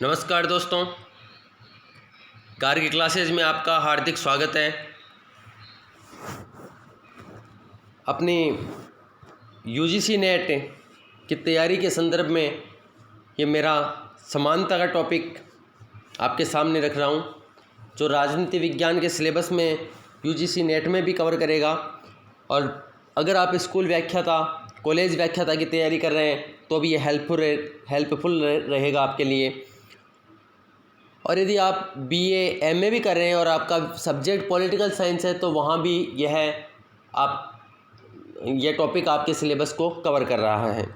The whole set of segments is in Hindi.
नमस्कार दोस्तों, कार की क्लासेज में आपका हार्दिक स्वागत है। अपनी यूजीसी नेट की तैयारी के संदर्भ में ये मेरा समानता का टॉपिक आपके सामने रख रहा हूँ, जो राजनीति विज्ञान के सिलेबस में यूजीसी नेट में भी कवर करेगा। और अगर आप स्कूल व्याख्याता, कॉलेज व्याख्याता की तैयारी कर रहे हैं तो भी ये हेल्पफुल रहेगा आपके लिए। और यदि आप बीए एमए भी कर रहे हैं और आपका सब्जेक्ट पॉलिटिकल साइंस है तो वहाँ भी यह टॉपिक आपके सिलेबस को कवर कर रहा है।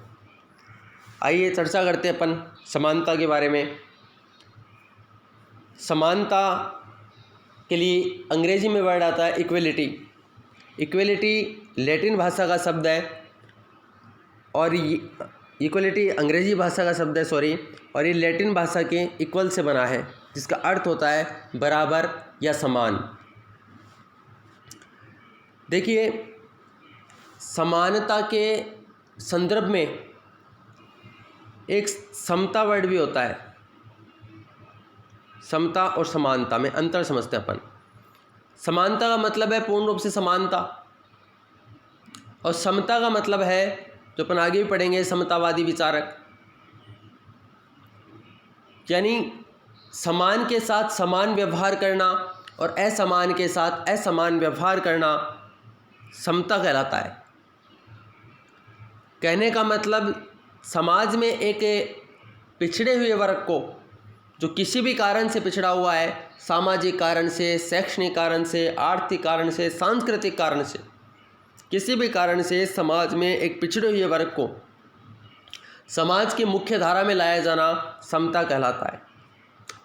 आइए चर्चा करते हैं अपन समानता के बारे में। समानता के लिए अंग्रेजी में वर्ड आता है इक्वलिटी। इक्वलिटी लैटिन भाषा का शब्द है और इक्वलिटी अंग्रेजी भाषा का शब्द है और ये लैटिन भाषा के इक्वल से बना है, जिसका अर्थ होता है बराबर या समान। देखिए, समानता के संदर्भ में एक समता वर्ड भी होता है। समता और समानता में अंतर समझते हैं अपन। समानता का मतलब है पूर्ण रूप से समानता, और समता का मतलब है, जो अपन आगे भी पढ़ेंगे, समतावादी विचारक। यानी समान के साथ समान व्यवहार करना और असमान के साथ असमान व्यवहार करना समता कहलाता है। कहने का मतलब, समाज में एक पिछड़े हुए वर्ग को, जो किसी भी कारण से पिछड़ा हुआ है, सामाजिक कारण से, शैक्षणिक कारण से, आर्थिक कारण से, सांस्कृतिक कारण से, किसी भी कारण से समाज में एक पिछड़े हुए वर्ग को समाज की मुख्य धारा में लाया जाना समता कहलाता है।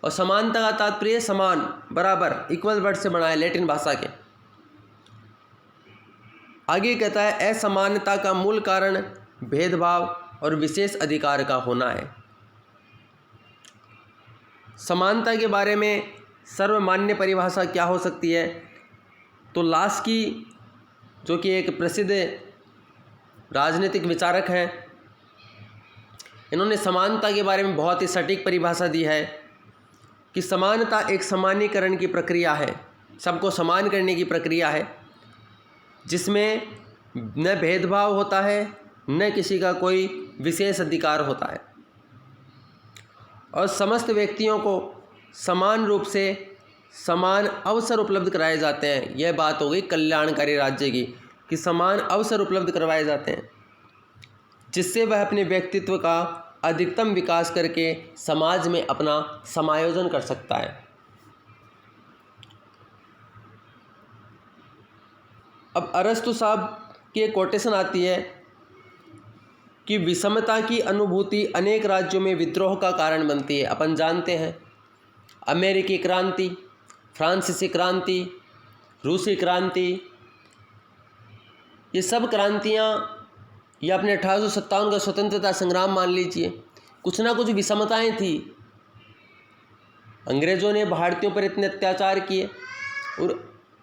और समानता का तात्पर्य समान, बराबर, इक्वल वर्ड से बना है लैटिन भाषा के। आगे कहता है असमानता का मूल कारण भेदभाव और विशेष अधिकार का होना है। समानता के बारे में सर्वमान्य परिभाषा क्या हो सकती है? तो लास्की, जो कि एक प्रसिद्ध राजनीतिक विचारक हैं, इन्होंने समानता के बारे में बहुत ही सटीक परिभाषा दी है कि समानता एक समानीकरण की प्रक्रिया है, सबको समान करने की प्रक्रिया है, जिसमें न भेदभाव होता है, न किसी का कोई विशेष अधिकार होता है, और समस्त व्यक्तियों को समान रूप से समान अवसर उपलब्ध कराए जाते हैं। यह बात हो गई कल्याणकारी राज्य की, कि समान अवसर उपलब्ध करवाए जाते हैं, जिससे वह अपने व्यक्तित्व का अधिकतम विकास करके समाज में अपना समायोजन कर सकता है। अब अरस्तु साहब की एक कोटेशन आती है कि विषमता की अनुभूति अनेक राज्यों में विद्रोह का कारण बनती है। अपन जानते हैं अमेरिकी क्रांति, फ्रांसीसी क्रांति, रूसी क्रांति, ये सब क्रांतियाँ, या अपने 1857 का स्वतंत्रता संग्राम मान लीजिए, कुछ ना कुछ विषमताएं थी। अंग्रेज़ों ने भारतीयों पर इतने अत्याचार किए और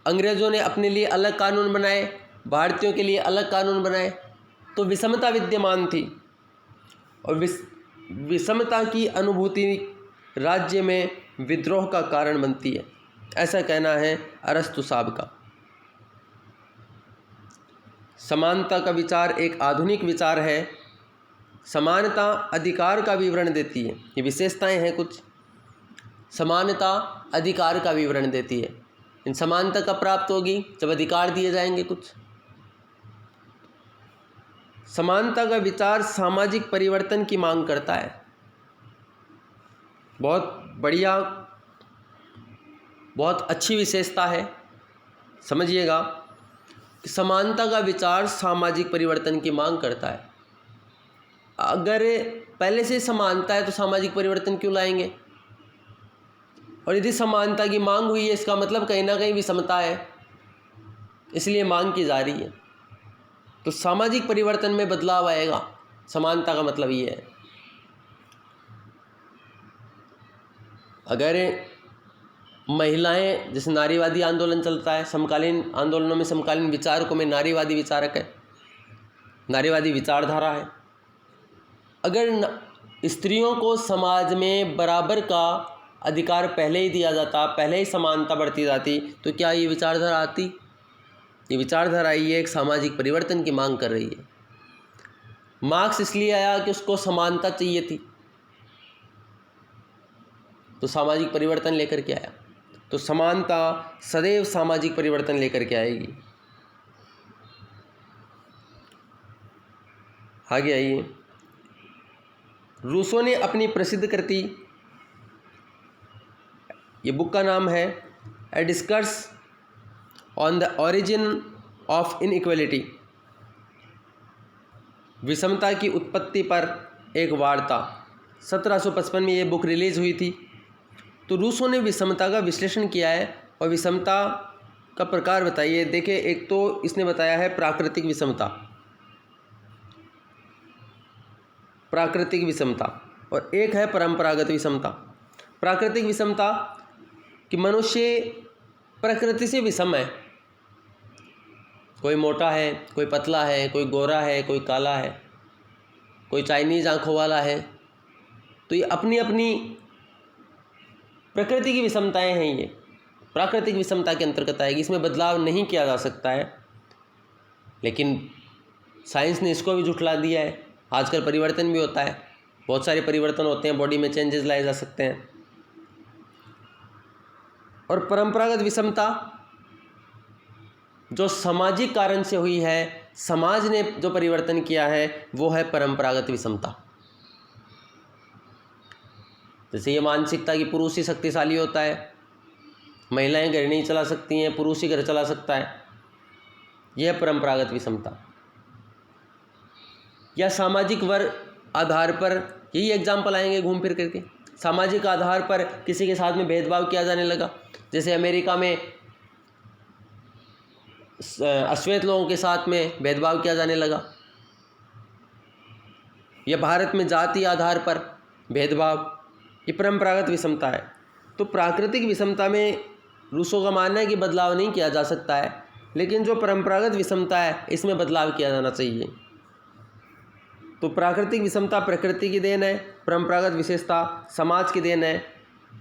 अंग्रेज़ों ने अपने लिए अलग कानून बनाए, भारतीयों के लिए अलग कानून बनाए, तो विषमता विद्यमान थी। और विषमता की अनुभूति राज्य में विद्रोह का कारण बनती है, ऐसा कहना है अरस्तु साहब का। समानता का विचार एक आधुनिक विचार है। समानता अधिकार का विवरण देती है, ये विशेषताएं हैं कुछ। समानता अधिकार का विवरण देती है। इन समानता कब प्राप्त होगी? जब अधिकार दिए जाएंगे कुछ। समानता का विचार सामाजिक परिवर्तन की मांग करता है। बहुत बढ़िया, बहुत अच्छी विशेषता है, समझिएगा। समानता का विचार सामाजिक परिवर्तन की मांग करता है। अगर पहले से समानता है तो सामाजिक परिवर्तन क्यों लाएंगे? और यदि समानता की मांग हुई है, इसका मतलब कहीं ना कहीं विषमता है, इसलिए मांग की जा रही है, तो सामाजिक परिवर्तन में बदलाव आएगा। समानता का मतलब ये है। अगर महिलाएं, जैसे नारीवादी आंदोलन चलता है, समकालीन आंदोलनों में समकालीन विचारकों में नारीवादी विचारक है, नारीवादी विचारधारा है। अगर स्त्रियों को समाज में बराबर का अधिकार पहले ही दिया जाता, पहले ही समानता बढ़ती जाती, तो क्या ये विचारधारा आती? ये विचारधारा ये एक सामाजिक परिवर्तन की मांग कर रही है। मार्क्स इसलिए आया कि उसको समानता चाहिए थी, तो सामाजिक परिवर्तन लेकर के आया। तो समानता सदैव सामाजिक परिवर्तन लेकर के आएगी। आगे आइए। रूसो ने अपनी प्रसिद्ध कृति, ये बुक का नाम है a discourse on the origin of inequality, विषमता की उत्पत्ति पर एक वार्ता, 1755 में ये बुक रिलीज हुई थी। तो रूसो ने विषमता का विश्लेषण किया है और विषमता का प्रकार बताइए। देखिए, एक तो इसने बताया है प्राकृतिक विषमता, प्राकृतिक विषमता, और एक है परंपरागत विषमता। प्राकृतिक विषमता कि मनुष्य प्रकृति से विषम है, कोई मोटा है, कोई पतला है, कोई गोरा है, कोई काला है, कोई चाइनीज आंखों वाला है। तो ये अपनी अपनी प्रकृति की विषमताएं हैं। ये प्राकृतिक विषमता के अंतर्गत आएगी, इसमें बदलाव नहीं किया जा सकता है। लेकिन साइंस ने इसको भी झुठला दिया है। आजकल परिवर्तन भी होता है, बहुत सारे परिवर्तन होते हैं, बॉडी में चेंजेस लाए जा सकते हैं। और परंपरागत विषमता जो सामाजिक कारण से हुई है, समाज ने जो परिवर्तन किया है, वो है परंपरागत विषमता। जैसे ये मानसिकता कि पुरुष ही शक्तिशाली होता है, महिलाएं घर नहीं चला सकती हैं, पुरुष ही घर चला सकता है, यह परंपरागत विषमता। या सामाजिक वर्ग आधार पर, यही एग्जाम्पल आएंगे घूम फिर करके। सामाजिक आधार पर किसी के साथ में भेदभाव किया जाने लगा, जैसे अमेरिका में अश्वेत लोगों के साथ में भेदभाव किया जाने लगा, या भारत में जाति आधार पर भेदभाव, ये परंपरागत विषमता है। तो प्राकृतिक विषमता में रूसो का मानना है कि बदलाव नहीं किया जा सकता है, लेकिन जो परंपरागत विषमता है इसमें बदलाव किया जाना चाहिए। तो प्राकृतिक विषमता प्रकृति की देन है, परंपरागत विशेषता समाज की देन है।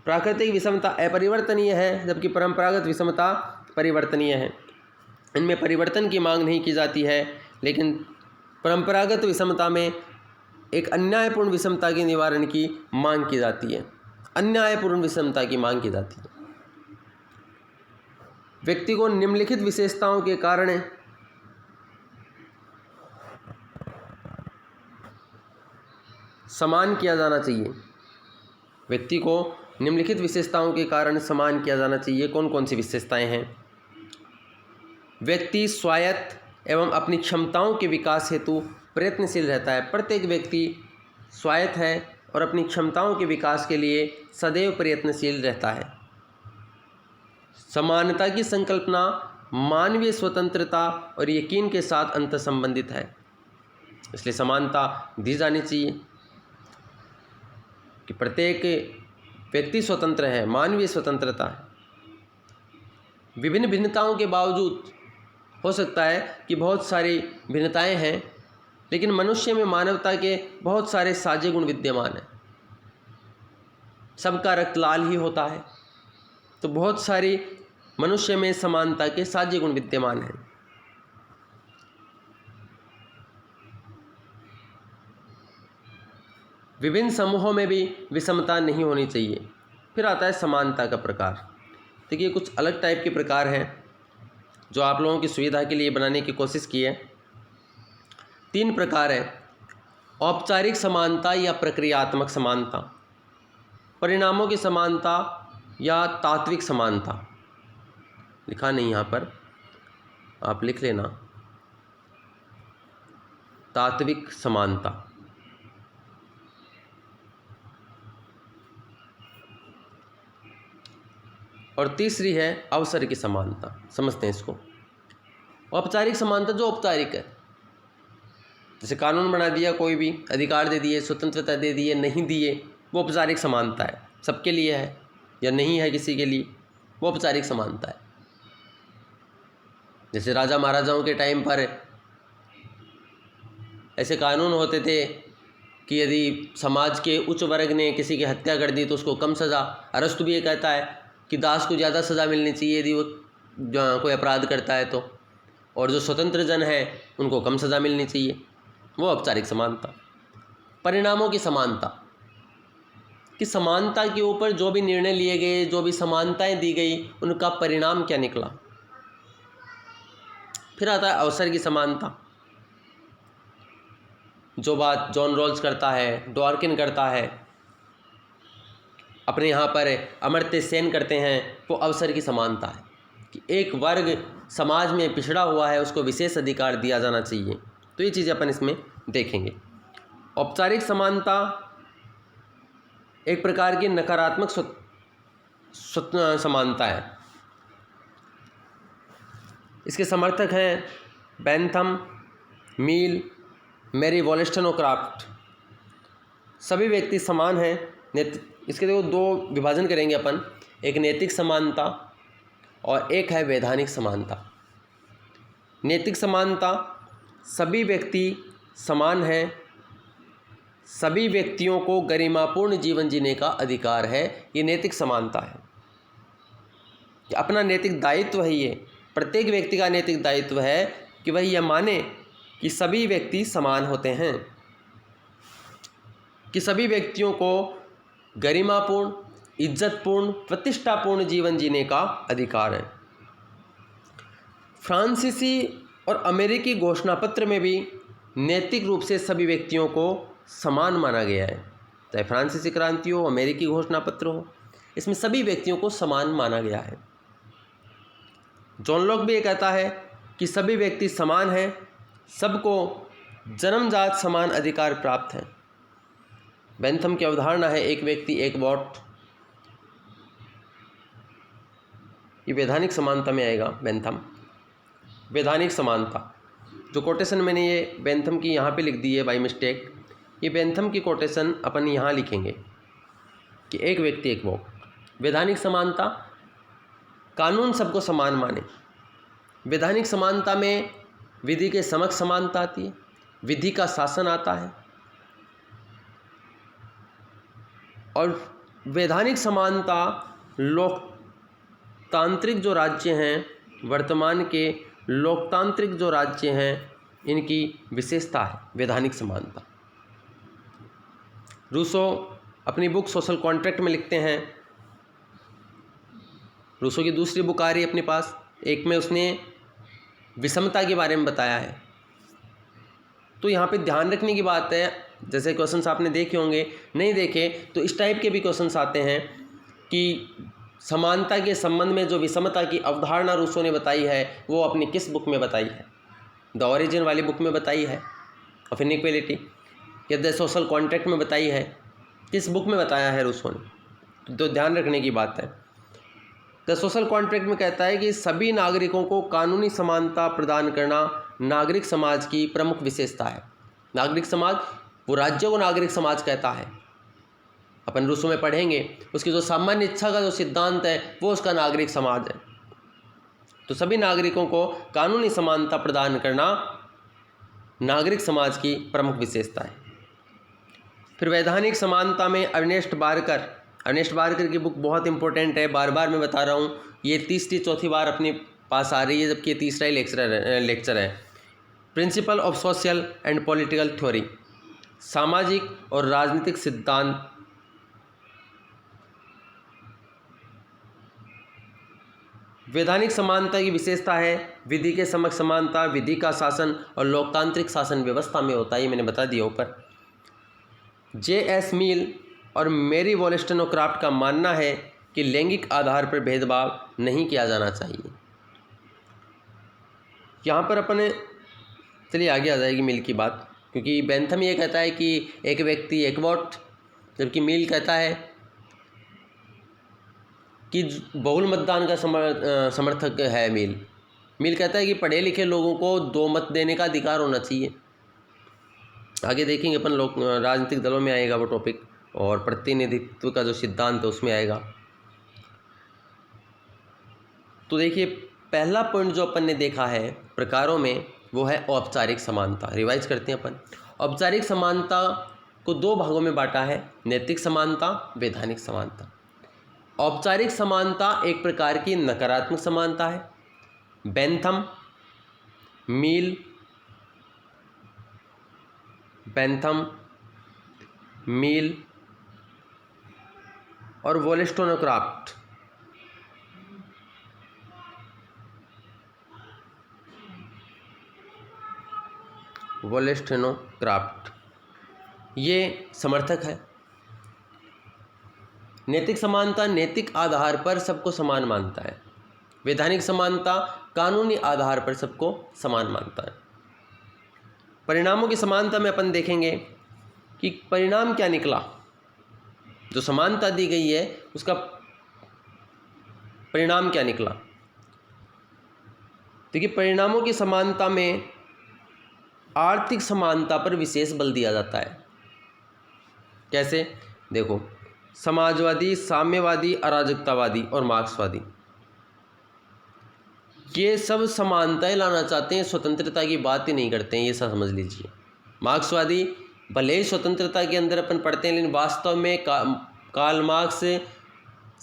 प्राकृतिक विषमता अपरिवर्तनीय है, जबकि परंपरागत विषमता परिवर्तनीय है। इनमें परिवर्तन की मांग नहीं की जाती है, लेकिन परंपरागत विषमता में एक अन्यायपूर्ण विषमता के निवारण की मांग की जाती है। अन्यायपूर्ण विषमता की मांग की जाती है। व्यक्ति को निम्नलिखित विशेषताओं के कारण समान किया जाना चाहिए। व्यक्ति को निम्नलिखित विशेषताओं के कारण समान किया जाना चाहिए। कौन कौन सी विशेषताएं हैं? व्यक्ति स्वायत्त एवं अपनी क्षमताओं के विकास हेतु प्रयत्नशील रहता है। प्रत्येक व्यक्ति स्वायत्त है और अपनी क्षमताओं के विकास के लिए सदैव प्रयत्नशील रहता है। समानता की संकल्पना मानवीय स्वतंत्रता और यकीन के साथ अंतर संबंधित है, इसलिए समानता दी जानी चाहिए कि प्रत्येक व्यक्ति स्वतंत्र है, मानवीय स्वतंत्रता है। विभिन्न भिन्नताओं के बावजूद हो सकता है कि बहुत सारी भिन्नताएं हैं, लेकिन मनुष्य में मानवता के बहुत सारे साझे गुण विद्यमान हैं। सबका रक्त लाल ही होता है, तो बहुत सारी मनुष्य में समानता के साझे गुण विद्यमान हैं। विभिन्न समूहों में भी विषमता नहीं होनी चाहिए। फिर आता है समानता का प्रकार। देखिए, कुछ अलग टाइप के प्रकार हैं जो आप लोगों की सुविधा के लिए बनाने की कोशिश की है। 3 प्रकार है: औपचारिक समानता या प्रक्रियात्मक समानता, परिणामों की समानता या तात्विक समानता। लिखा नहीं यहाँ पर, आप लिख लेना, तात्विक समानता। और तीसरी है अवसर की समानता। समझते हैं इसको। औपचारिक समानता जो औपचारिक है, जैसे कानून बना दिया, कोई भी अधिकार दे दिए, स्वतंत्रता दे दिए, नहीं दिए, वो औपचारिक समानता है। सबके लिए है या नहीं है किसी के लिए, वो औपचारिक समानता है। जैसे राजा महाराजाओं के टाइम पर ऐसे कानून होते थे कि यदि समाज के उच्च वर्ग ने किसी की हत्या कर दी तो उसको कम सज़ा। अरस्तु भी ये कहता है कि दास को ज़्यादा सज़ा मिलनी चाहिए यदि वो कोई अपराध करता है तो, और जो स्वतंत्र जन है उनको कम सज़ा मिलनी चाहिए। वो औपचारिक समानता। परिणामों की समानता, कि समानता के ऊपर जो भी निर्णय लिए गए, जो भी समानताएं दी गई, उनका परिणाम क्या निकला। फिर आता है अवसर की समानता, जो बात जॉन रॉल्स करता है, डॉर्किन करता है, अपने यहाँ पर अमर्त्य सेन करते हैं, वो अवसर की समानता है कि एक वर्ग समाज में पिछड़ा हुआ है उसको विशेष अधिकार दिया जाना चाहिए। तो ये चीज़ें अपन इसमें देखेंगे। औपचारिक समानता एक प्रकार की नकारात्मक समानता है। इसके समर्थक हैं बेंथम, मील, मैरी वॉलस्टोनक्राफ्ट। सभी व्यक्ति समान हैं। इसके देखो दो विभाजन करेंगे अपन, एक नैतिक समानता और एक है वैधानिक समानता। नैतिक समानता, सभी व्यक्ति समान हैं, सभी व्यक्तियों को गरिमापूर्ण जीवन जीने का अधिकार है। ये नैतिक समानता है, अपना नैतिक दायित्व है। ये प्रत्येक व्यक्ति का नैतिक दायित्व है कि वह यह माने कि सभी व्यक्ति समान होते हैं, कि सभी व्यक्तियों को गरिमापूर्ण, इज्जतपूर्ण, प्रतिष्ठापूर्ण जीवन जीने का अधिकार है। फ्रांसीसी और अमेरिकी घोषणापत्र में भी नैतिक रूप से सभी व्यक्तियों को समान माना गया है। चाहे फ्रांसीसी क्रांति हो, अमेरिकी घोषणापत्र हो, इसमें सभी व्यक्तियों को समान माना गया है। जॉन लॉक भी ये कहता है कि सभी व्यक्ति समान हैं, सबको जन्मजात समान अधिकार प्राप्त हैं। बेंथम की अवधारणा है एक व्यक्ति एक वोट, ये वैधानिक समानता में आएगा। बेंथम वैधानिक समानता, जो कोटेशन मैंने ये बेंथम की यहाँ पे लिख दी है बाय मिस्टेक, ये बेंथम की कोटेशन अपन यहाँ लिखेंगे कि एक व्यक्ति एक वोट। वैधानिक समानता, कानून सबको समान माने। वैधानिक समानता में विधि के समक्ष समानता आती है, विधि का शासन आता है, और वैधानिक समानता लोकतांत्रिक जो राज्य हैं, वर्तमान के लोकतांत्रिक जो राज्य हैं, इनकी विशेषता है वैधानिक समानता। रूसो अपनी बुक सोशल कॉन्ट्रैक्ट में लिखते हैं, रूसो की दूसरी बुक आ रही है अपने पास, एक में उसने विषमता के बारे में बताया है। तो यहाँ पे ध्यान रखने की बात है, जैसे क्वेश्चंस आपने देखे होंगे, नहीं देखे तो इस टाइप के भी क्वेश्चंस आते हैं कि समानता के संबंध में जो विषमता की अवधारणा रूसो ने बताई है वो अपनी किस बुक में बताई है। द ओरिजिन वाली बुक में बताई है ऑफ इनइक्वालिटी, या द सोशल कॉन्ट्रैक्ट में बताई है, किस बुक में बताया है रूसो ने, तो ध्यान रखने की बात है। द सोशल कॉन्ट्रैक्ट में कहता है कि सभी नागरिकों को कानूनी समानता प्रदान करना नागरिक समाज की प्रमुख विशेषता है। नागरिक समाज, वो राज्य को नागरिक समाज कहता है, अपन रूसो में पढ़ेंगे, उसकी जो सामान्य इच्छा का जो सिद्धांत है वो उसका नागरिक समाज है। तो सभी नागरिकों को कानूनी समानता प्रदान करना नागरिक समाज की प्रमुख विशेषता है। फिर वैधानिक समानता में अर्नेस्ट बारकर की बुक बहुत इंपॉर्टेंट है, बार बार मैं बता रहा हूँ, ये तीसरी चौथी बार अपने पास आ रही है, जबकि ये तीसरा ही लेक्चर है। Principle of social and political theory, सामाजिक और राजनीतिक सिद्धांत। वैधानिक समानता की विशेषता है विधि के समक्ष समानता, विधि का शासन और लोकतांत्रिक शासन व्यवस्था में होता है, ये मैंने बता दिया ऊपर। J.S. मील और मैरी वॉलस्टोनक्राफ्ट का मानना है कि लैंगिक आधार पर भेदभाव नहीं किया जाना चाहिए। यहाँ पर अपने चलिए आगे आ जाएगी मील की बात, क्योंकि बेंथम ये कहता है कि एक व्यक्ति एक वोट, जबकि मील कहता है कि बहुल मतदान का समर्थक है। मील कहता है कि पढ़े लिखे लोगों को दो मत देने का अधिकार होना चाहिए। आगे देखेंगे अपन, लोग राजनीतिक दलों में आएगा वो टॉपिक, और प्रतिनिधित्व का जो सिद्धांत है उसमें आएगा। तो देखिए पहला पॉइंट जो अपन ने देखा है प्रकारों में, वो है औपचारिक समानता। रिवाइज करते हैं अपन। औपचारिक समानता को दो भागों में बांटा है, नैतिक समानता, वैधानिक समानता। औपचारिक समानता एक प्रकार की नकारात्मक समानता है। बेंथम, मील और वोलेस्टेनोक्राफ्ट ये समर्थक है। नैतिक समानता नैतिक आधार पर सबको समान मानता है। वैधानिक समानता कानूनी आधार पर सबको समान मानता है। परिणामों की समानता में अपन देखेंगे कि परिणाम क्या निकला। जो समानता दी गई है उसका परिणाम क्या निकला। देखिए, परिणामों की समानता में आर्थिक समानता पर विशेष बल दिया जाता है। कैसे? देखो, समाजवादी, साम्यवादी, अराजकतावादी और मार्क्सवादी ये सब समानताएं लाना चाहते हैं, स्वतंत्रता की बात ही नहीं करते हैं। ये सब समझ लीजिए। मार्क्सवादी भले ही स्वतंत्रता के अंदर अपन पढ़ते हैं, लेकिन वास्तव में कार्ल मार्क्स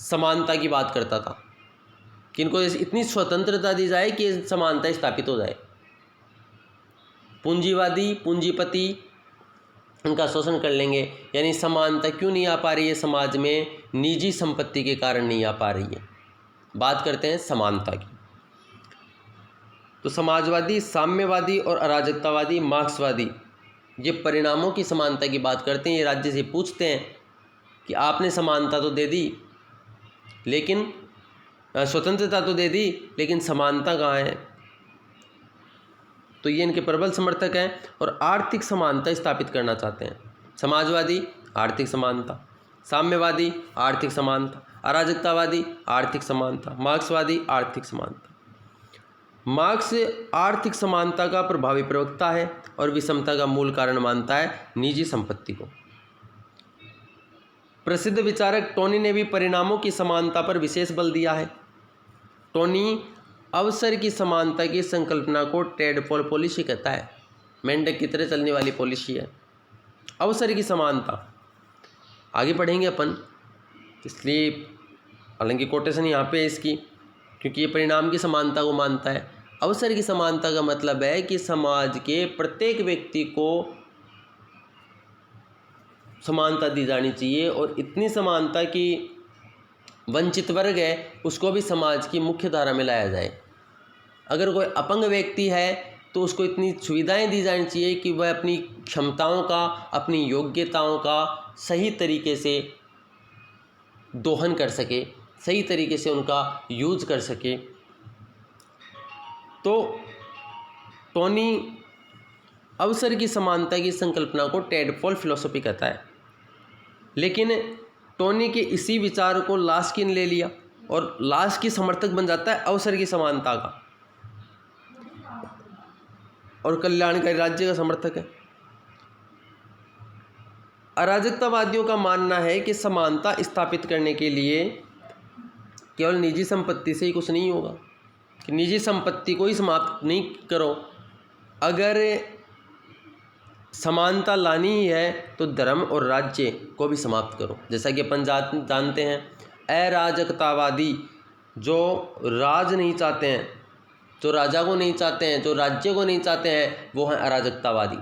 समानता की बात करता था कि इनको इतनी स्वतंत्रता दी जाए कि समानता स्थापित हो जाए। पूंजीवादी, पूंजीपति उनका शोषण कर लेंगे, यानी समानता क्यों नहीं आ पा रही है समाज में? निजी संपत्ति के कारण नहीं आ पा रही है। बात करते हैं समानता की। तो समाजवादी, साम्यवादी और अराजकतावादी, मार्क्सवादी ये परिणामों की समानता की बात करते हैं। ये राज्य से पूछते हैं कि आपने समानता तो दे दी, लेकिन स्वतंत्रता तो दे दी, लेकिन समानता कहाँ है? तो ये इनके प्रबल समर्थक हैं और आर्थिक समानता स्थापित करना चाहते हैं। समाजवादी आर्थिक समानता, साम्यवादी आर्थिक समानता, अराजकतावादी आर्थिक समानता, मार्क्सवादी आर्थिक समानता। मार्क्स आर्थिक समानता का प्रभावी प्रवक्ता है और विषमता का मूल कारण मानता है निजी संपत्ति को। प्रसिद्ध विचारक टोनी ने भी परिणामों की समानता पर विशेष बल दिया है। टोनी अवसर की समानता की संकल्पना को टेडपोल पॉलिसी कहता है। मेंढक की तरह चलने वाली पॉलिसी है अवसर की समानता। आगे पढ़ेंगे अपन, इसलिए हालांकि कोटेशन यहाँ पे है इसकी, क्योंकि ये परिणाम की समानता को मानता है। अवसर की समानता का मतलब है कि समाज के प्रत्येक व्यक्ति को समानता दी जानी चाहिए और इतनी समानता कि वंचित वर्ग है उसको भी समाज की मुख्य धारा में लाया जाए। अगर कोई अपंग व्यक्ति है तो उसको इतनी सुविधाएं दी जानी चाहिए कि वह अपनी क्षमताओं का, अपनी योग्यताओं का सही तरीके से दोहन कर सके, सही तरीके से उनका यूज कर सके। तो टोनी अवसर की समानता की संकल्पना को टेडपोल फिलॉसफी कहता है। लेकिन टोनी के इसी विचार को लास्किन ले लिया और लास्किन समर्थक बन जाता है अवसर की समानता का और कल्याणकारी राज्य का समर्थक है। अराजकतावादियों का मानना है कि समानता स्थापित करने के लिए केवल निजी संपत्ति से ही कुछ नहीं होगा, कि निजी संपत्ति को ही समाप्त नहीं करो। अगर समानता लानी ही है तो धर्म और राज्य को भी समाप्त करो। जैसा कि अपन जानते हैं, अराजकतावादी जो राज नहीं चाहते हैं, जो राजा को नहीं चाहते हैं, जो राज्य को नहीं चाहते हैं, वो हैं अराजकतावादी।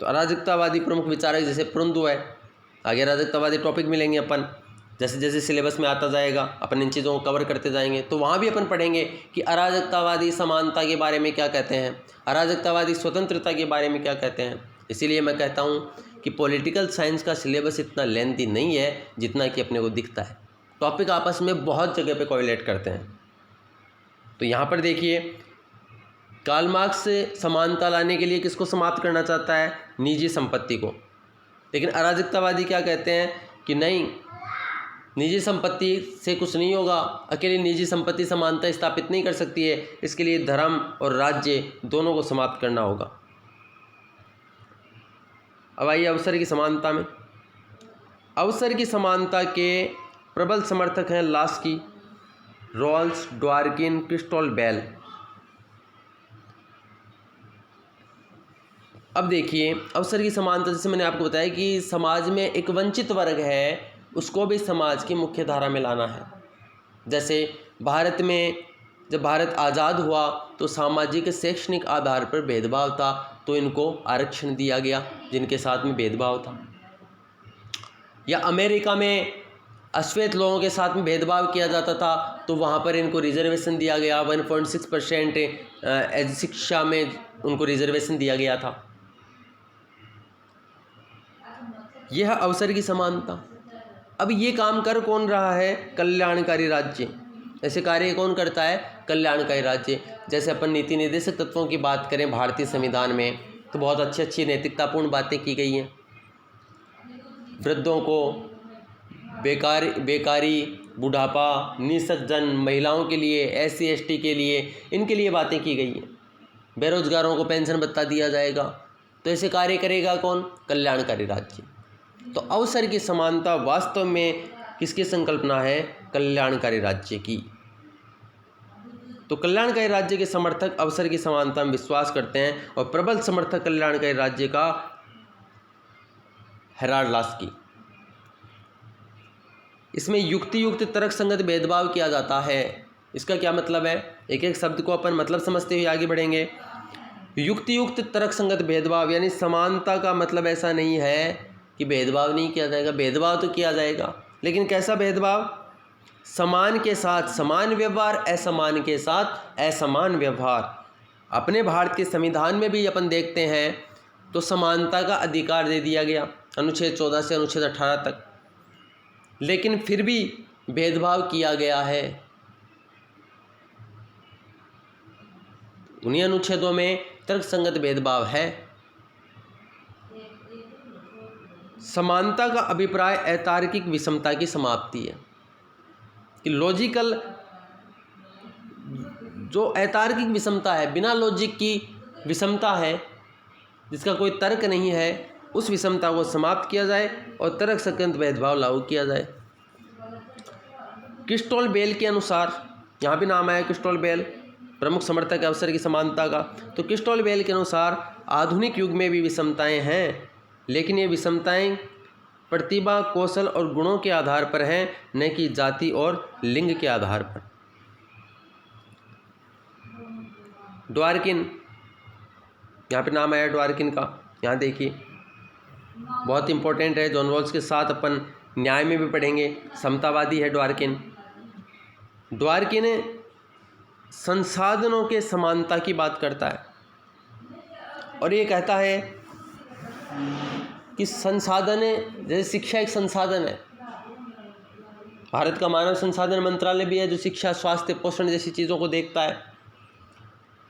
तो अराजकतावादी प्रमुख विचारक जैसे पुरंदो है। आगे अराजकतावादी टॉपिक मिलेंगे अपन, जैसे जैसे सिलेबस में आता जाएगा अपन इन चीज़ों को कवर करते जाएंगे। तो वहाँ भी अपन पढ़ेंगे कि अराजकतावादी समानता के बारे में क्या कहते हैं, अराजकतावादी स्वतंत्रता के बारे में क्या कहते हैं। इसीलिए मैं कहता हूँ कि पॉलिटिकल साइंस का सिलेबस इतना लेंथी नहीं है जितना कि अपने को दिखता है। टॉपिक आपस में बहुत जगह पे कोरिलेट करते हैं। तो यहाँ पर देखिए, कार्ल मार्क्स समानता लाने के लिए किसको समाप्त करना चाहता है? निजी संपत्ति को। लेकिन अराजकतावादी क्या कहते हैं कि नहीं, निजी संपत्ति से कुछ नहीं होगा, अकेली निजी संपत्ति समानता स्थापित नहीं कर सकती है, इसके लिए धर्म और राज्य दोनों को समाप्त करना होगा। अब आइए अवसर की समानता में। अवसर की समानता के प्रबल समर्थक हैं लास्की, रॉल्स, ड्वार्किन, क्रिस्टोफर बेल। अब देखिए, अवसर की समानता, जैसे मैंने आपको बताया कि समाज में एक वंचित वर्ग है, उसको भी समाज की मुख्य धारा में लाना है। जैसे भारत में जब भारत आज़ाद हुआ तो सामाजिक शैक्षणिक आधार पर भेदभाव था, तो इनको आरक्षण दिया गया जिनके साथ में भेदभाव था। या अमेरिका में अश्वेत लोगों के साथ में भेदभाव किया जाता था, तो वहाँ पर इनको रिजर्वेशन दिया गया। 1.6% शिक्षा में उनको रिजर्वेशन दिया गया था। यह अवसर की समानता। अब ये काम कर कौन रहा है? कल्याणकारी राज्य। ऐसे कार्य कौन करता है? कल्याणकारी राज्य। जैसे अपन नीति निर्देशक तत्वों की बात करें भारतीय संविधान में, तो बहुत अच्छी अच्छी नैतिकतापूर्ण बातें की गई हैं। वृद्धों को, बेकारी, बुढ़ापा, निःसज्जन, महिलाओं के लिए, SC ST के लिए, इनके लिए बातें की गई हैं। बेरोजगारों को पेंशन भत्ता दिया जाएगा। तो ऐसे कार्य करेगा कौन? कल्याणकारी राज्य। तो अवसर की समानता वास्तव में किसकी संकल्पना है? कल्याणकारी राज्य की। तो कल्याणकारी राज्य के समर्थक अवसर की समानता में विश्वास करते हैं, और प्रबल समर्थक कल्याणकारी राज्य का हेराल्ड लास्की। इसमें युक्ति तर्क संगत भेदभाव किया जाता है। इसका क्या मतलब है? एक एक शब्द को अपन मतलब समझते हुए आगे बढ़ेंगे। युक्ति तर्क संगत भेदभाव यानी समानता का मतलब ऐसा नहीं है कि भेदभाव नहीं किया जाएगा, भेदभाव तो किया जाएगा, लेकिन कैसा भेदभाव? समान के साथ समान व्यवहार, असमान के साथ असमान व्यवहार। अपने भारतीय संविधान में भी अपन देखते हैं तो समानता का अधिकार दे दिया गया, अनुच्छेद 14 से अनुच्छेद 18 तक, लेकिन फिर भी भेदभाव किया गया है। उन्हीं अनुच्छेदों में तर्कसंगत भेदभाव है। समानता का अभिप्राय अतार्किक विषमता की समाप्ति है, कि लॉजिकल जो अतार्किक विषमता है, बिना लॉजिक की विषमता है, जिसका कोई तर्क नहीं है, उस विषमता को समाप्त किया जाए और तर्क संगत भेदभाव लागू किया जाए। क्रिस्टोल बेल के अनुसार, यहाँ भी नाम आया क्रिस्टोल बेल, प्रमुख समर्थक अवसर की समानता का। तो क्रिस्टोल बेल के अनुसार आधुनिक युग में भी विषमताएं हैं, लेकिन ये विषमताएं प्रतिभा, कौशल और गुणों के आधार पर हैं, न कि जाति और लिंग के आधार पर। ड्वार्किन, यहाँ पे नाम आया ड्वार्किन का, यहाँ देखिए बहुत इंपॉर्टेंट है। जॉन रॉल्स के साथ अपन न्याय में भी पढ़ेंगे। समतावादी है ड्वार्किन। ड्वार्किन संसाधनों के समानता की बात करता है, और ये कहता है कि संसाधन, जैसे शिक्षा एक संसाधन है, भारत का मानव संसाधन मंत्रालय भी है जो शिक्षा, स्वास्थ्य, पोषण जैसी चीज़ों को देखता है।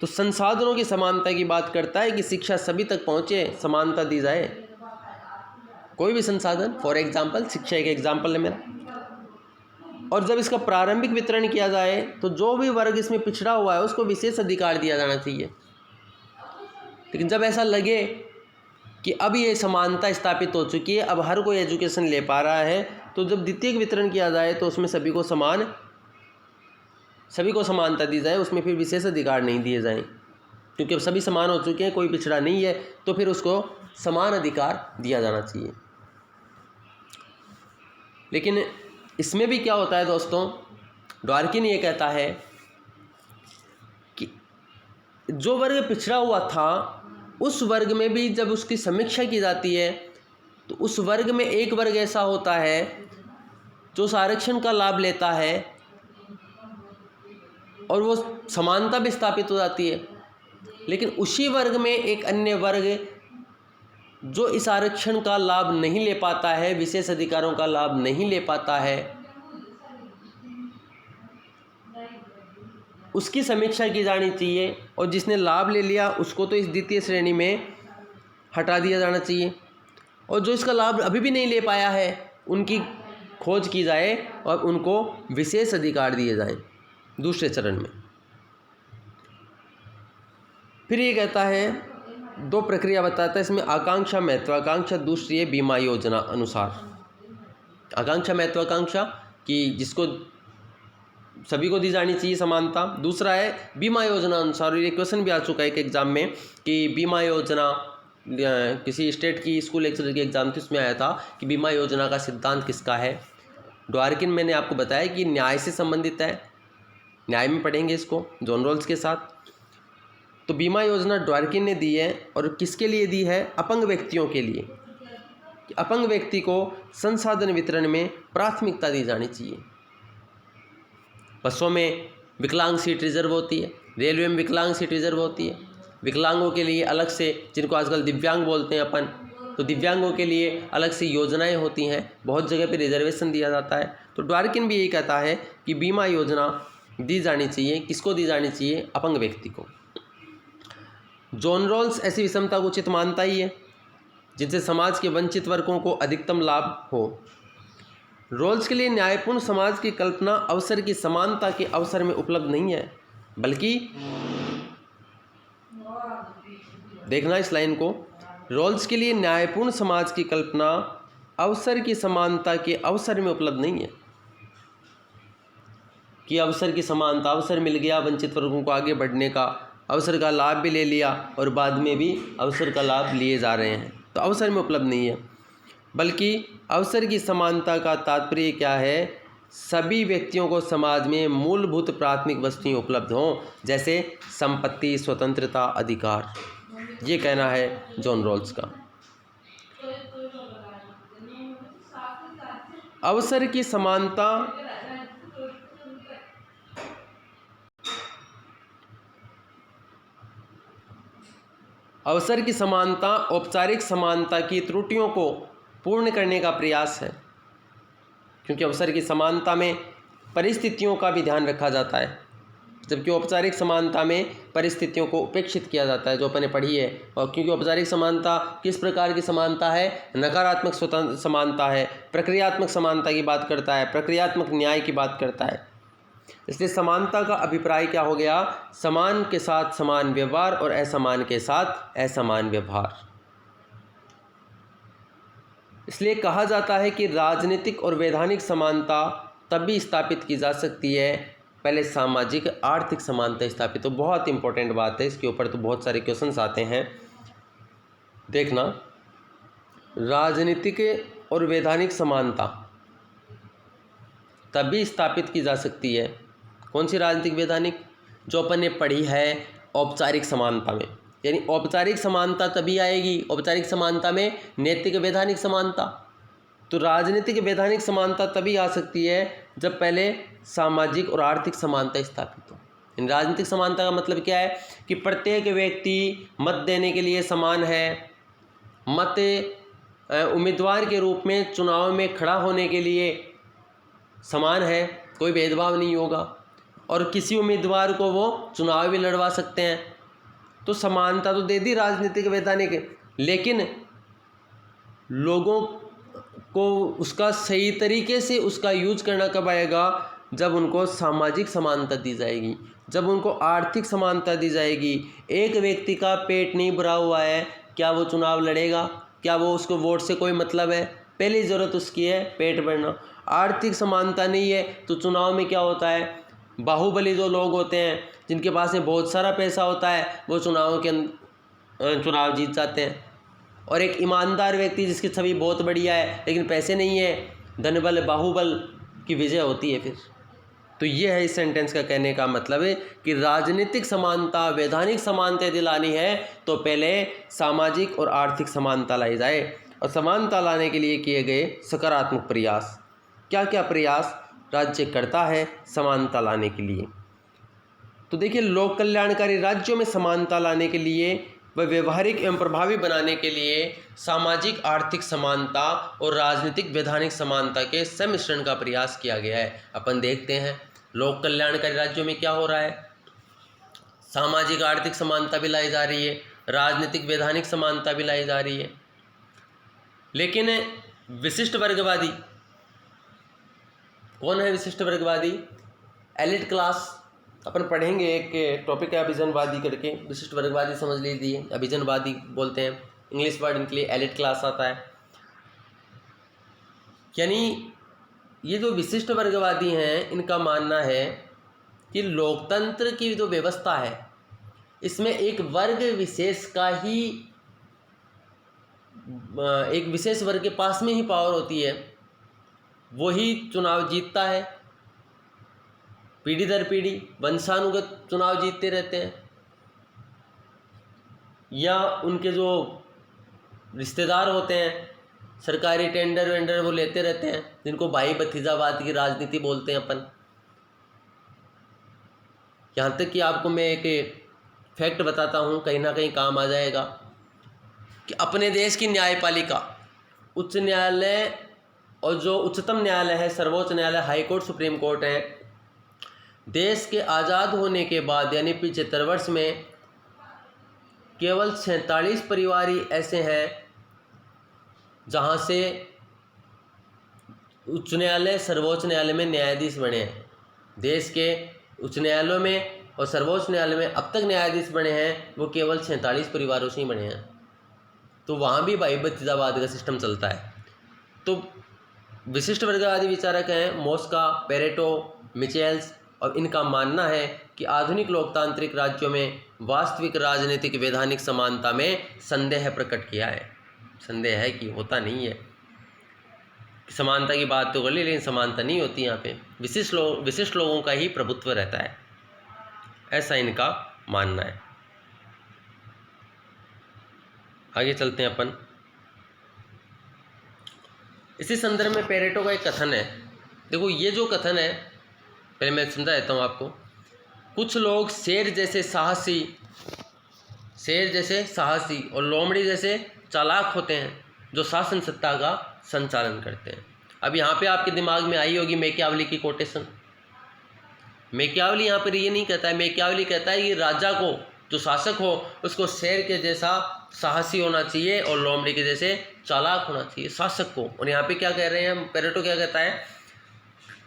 तो संसाधनों की समानता की बात करता है कि शिक्षा सभी तक पहुँचे, समानता दी जाए। कोई भी संसाधन, फॉर एग्जाम्पल शिक्षा एक एग्जाम्पल है मेरा। और जब इसका प्रारंभिक वितरण किया जाए तो जो भी वर्ग इसमें पिछड़ा हुआ है उसको विशेष अधिकार दिया जाना चाहिए। लेकिन जब ऐसा लगे कि अब ये समानता स्थापित हो चुकी है, अब हर कोई एजुकेशन ले पा रहा है, तो जब द्वितीयक वितरण किया जाए तो उसमें सभी को समानता दी जाए, उसमें फिर विशेष अधिकार नहीं दिए जाएं, क्योंकि अब सभी समान हो चुके हैं, कोई पिछड़ा नहीं है, तो फिर उसको समान अधिकार दिया जाना चाहिए। लेकिन इसमें भी क्या होता है दोस्तों, ड्वार्किन ये कहता है कि जो वर्ग पिछड़ा हुआ था उस वर्ग में भी जब उसकी समीक्षा की जाती है तो उस वर्ग में एक वर्ग ऐसा होता है जो उस आरक्षण का लाभ लेता है और वो समानता भी स्थापित हो जाती है। लेकिन उसी वर्ग में एक अन्य वर्ग जो इस आरक्षण का लाभ नहीं ले पाता है, विशेष अधिकारों का लाभ नहीं ले पाता है, उसकी समीक्षा की जानी चाहिए, और जिसने लाभ ले लिया उसको तो इस द्वितीय श्रेणी में हटा दिया जाना चाहिए, और जो इसका लाभ अभी भी नहीं ले पाया है उनकी खोज की जाए और उनको विशेष अधिकार दिए जाएं दूसरे चरण में। फिर ये कहता है, दो प्रक्रिया बताता है इसमें, आकांक्षा महत्वाकांक्षा, दूसरी है बीमा योजना अनुसार। आकांक्षा महत्वाकांक्षा कि जिसको सभी को दी जानी चाहिए समानता, दूसरा है बीमा योजना अनुसार। ये क्वेश्चन भी आ चुका है एक एग्जाम में कि बीमा योजना किसी स्टेट की स्कूल लेक्चरर की एग्ज़ाम थी, उसमें आया था कि बीमा योजना का सिद्धांत किसका है। ड्वार्किन मैंने आपको बताया कि न्याय से संबंधित है, न्याय में पढ़ेंगे इसको जॉन रॉल्स के साथ। तो बीमा योजना ड्वार्किन ने दी है, और किसके लिए दी है? अपंग व्यक्तियों के लिए। कि अपंग व्यक्ति को संसाधन वितरण में प्राथमिकता दी जानी चाहिए। बसों में विकलांग सीट रिजर्व होती है, रेलवे में विकलांग सीट रिजर्व होती है। विकलांगों के लिए अलग से, जिनको आजकल दिव्यांग बोलते हैं अपन, तो दिव्यांगों के लिए अलग से योजनाएं होती हैं, बहुत जगह पे रिजर्वेशन दिया जाता है। तो ड्वार्किन भी यही कहता है कि बीमा योजना दी जानी चाहिए। किसको दी जानी चाहिए? अपंग व्यक्ति को। जॉन रॉल्स ऐसी विषमता को उचित मानता ही है जिनसे समाज के वंचित वर्गों को अधिकतम लाभ हो। रॉल्स के लिए न्यायपूर्ण समाज की कल्पना अवसर की समानता के अवसर में उपलब्ध नहीं है, बल्कि देखना इस लाइन को, रॉल्स के लिए न्यायपूर्ण समाज की कल्पना अवसर की समानता के अवसर में उपलब्ध नहीं है। कि अवसर की समानता, अवसर मिल गया वंचित वर्गों को आगे बढ़ने का, अवसर का लाभ भी ले लिया और बाद में भी अवसर का लाभ लिए जा रहे हैं, तो अवसर में उपलब्ध नहीं है। बल्कि अवसर की समानता का तात्पर्य क्या है? सभी व्यक्तियों को समाज में मूलभूत प्राथमिक वस्तुएं उपलब्ध हों, जैसे संपत्ति, स्वतंत्रता, अधिकार। ये कहना है जॉन रॉल्स का। अवसर की समानता औपचारिक समानता की त्रुटियों को पूर्ण करने का प्रयास है, क्योंकि अवसर की समानता में परिस्थितियों का भी ध्यान रखा जाता है, जबकि औपचारिक समानता में परिस्थितियों को उपेक्षित किया जाता है, जो अपने पढ़ी है। और क्योंकि औपचारिक समानता किस प्रकार की समानता है? नकारात्मक स्वतंत्र समानता है, प्रक्रियात्मक समानता की बात करता है, प्रक्रियात्मक न्याय की बात करता है। इसलिए समानता का अभिप्राय क्या हो गया? समान के साथ समान व्यवहार और असमान के साथ असमान व्यवहार। इसलिए कहा जाता है कि राजनीतिक और वैधानिक समानता तभी स्थापित की जा सकती है पहले सामाजिक आर्थिक समानता स्थापित हो। बहुत इंपॉर्टेंट बात है, इसके ऊपर तो बहुत सारे क्वेश्चंस आते हैं। देखना, राजनीतिक और वैधानिक समानता तभी स्थापित की जा सकती है। कौन सी राजनीतिक वैधानिक? जो अपन ने पढ़ी है औपचारिक समानता में। यानी औपचारिक समानता तभी आएगी, औपचारिक समानता में नैतिक वैधानिक समानता। तो राजनीतिक वैधानिक समानता तभी आ सकती है जब पहले सामाजिक और आर्थिक समानता स्थापित हो। इन राजनीतिक समानता का मतलब क्या है? कि प्रत्येक व्यक्ति मत देने के लिए समान है, मत उम्मीदवार के रूप में चुनाव में खड़ा होने के लिए समान है, कोई भेदभाव नहीं होगा, और किसी उम्मीदवार को वो चुनाव भी लड़वा सकते हैं। तो समानता तो दे दी राजनीतिक वैधानिक, लेकिन लोगों को उसका सही तरीके से उसका यूज करना कब आएगा? जब उनको सामाजिक समानता दी जाएगी, जब उनको आर्थिक समानता दी जाएगी। एक व्यक्ति का पेट नहीं भरा हुआ है, क्या वो चुनाव लड़ेगा? क्या वो, उसको वोट से कोई मतलब है? पहली ज़रूरत उसकी है पेट भरना। आर्थिक समानता नहीं है तो चुनाव में क्या होता है? बाहुबली जो लोग होते हैं, जिनके पास में बहुत सारा पैसा होता है, वो चुनाव जीत जाते हैं। और एक ईमानदार व्यक्ति जिसकी छवि बहुत बढ़िया है लेकिन पैसे नहीं है, धनबल बाहुबल की विजय होती है फिर। तो ये है इस सेंटेंस का कहने का मतलब है कि राजनीतिक समानता, वैधानिक समानता दिलानी है तो पहले सामाजिक और आर्थिक समानता लाई जाए। और समानता लाने के लिए किए गए सकारात्मक प्रयास, क्या क्या प्रयास राज्य करता है समानता लाने के लिए? तो देखिए, लोक कल्याणकारी राज्यों में समानता लाने के लिए व व्यवहारिक एवं प्रभावी बनाने के लिए सामाजिक आर्थिक समानता और राजनीतिक वैधानिक समानता के सम्मिश्रण का प्रयास किया गया है। अपन देखते हैं लोक कल्याणकारी राज्यों में क्या हो रहा है। सामाजिक आर्थिक समानता भी लाई जा रही है, राजनीतिक वैधानिक समानता भी लाई जा रही है, लेकिन विशिष्ट वर्गवादी कौन है? विशिष्ट वर्गवादी एलिट क्लास। अपन पढ़ेंगे, एक टॉपिक है अभिजनवादी करके, विशिष्ट वर्गवादी समझ लीजिए, अभिजनवादी बोलते हैं, इंग्लिश वर्ड इनके लिए एलिट क्लास आता है। यानी ये जो विशिष्ट वर्गवादी हैं, इनका मानना है कि लोकतंत्र की जो व्यवस्था है इसमें एक वर्ग विशेष का ही एक विशेष वर्ग के पास में ही पावर होती है, वही चुनाव जीतता है। पीढ़ी दर पीढ़ी वंशानुगत चुनाव जीतते रहते हैं, या उनके जो रिश्तेदार होते हैं सरकारी टेंडर वेंडर वो लेते रहते हैं, जिनको भाई भतीजावाद की राजनीति बोलते हैं अपन। यहाँ तक कि आपको मैं एक फैक्ट बताता हूँ, कहीं ना कहीं काम आ जाएगा, कि अपने देश की न्यायपालिका, उच्च न्यायालय और जो उच्चतम न्यायालय है, सर्वोच्च न्यायालय, हाई कोर्ट, सुप्रीम कोर्ट है, देश के आज़ाद होने के बाद यानी 75 वर्ष में केवल 47 परिवार ही ऐसे हैं जहाँ से उच्च न्यायालय सर्वोच्च न्यायालय में न्यायाधीश बने हैं। देश के उच्च न्यायालयों में और सर्वोच्च न्यायालय में अब तक न्यायाधीश बने हैं वो केवल 46 परिवारों से ही बने हैं। तो वहाँ भी भाई भतीजावाद का सिस्टम चलता है। तो विशिष्ट वर्गवादी विचारक हैं मोस्का, पेरेटो, मिचेल्स, और इनका मानना है कि आधुनिक लोकतांत्रिक राज्यों में वास्तविक राजनीतिक वैधानिक समानता में संदेह प्रकट किया है। संदेह है कि होता नहीं है, समानता की बात तो कर ली लेकिन समानता नहीं होती। यहाँ पे विशिष्ट लोगों का ही प्रभुत्व रहता है, ऐसा इनका मानना है। आगे चलते हैं अपन। इसी संदर्भ में पेरेटो का एक कथन है। देखो ये जो कथन है पहले मैं समझा देता हूँ आपको। कुछ लोग शेर जैसे साहसी और लोमड़ी जैसे चालाक होते हैं जो शासन सत्ता का संचालन करते हैं। अब यहाँ पे आपके दिमाग में आई होगी मैकियावली की कोटेशन। मैकियावली यहाँ पर ये नहीं कहता है, मैकियावली कहता है कि राजा को, जो शासक हो, उसको शेर के जैसा साहसी होना चाहिए और लोमड़ी के जैसे चालाक होना चाहिए शासक को। और यहाँ पे क्या कह रहे हैं, पेरेटो क्या कहता है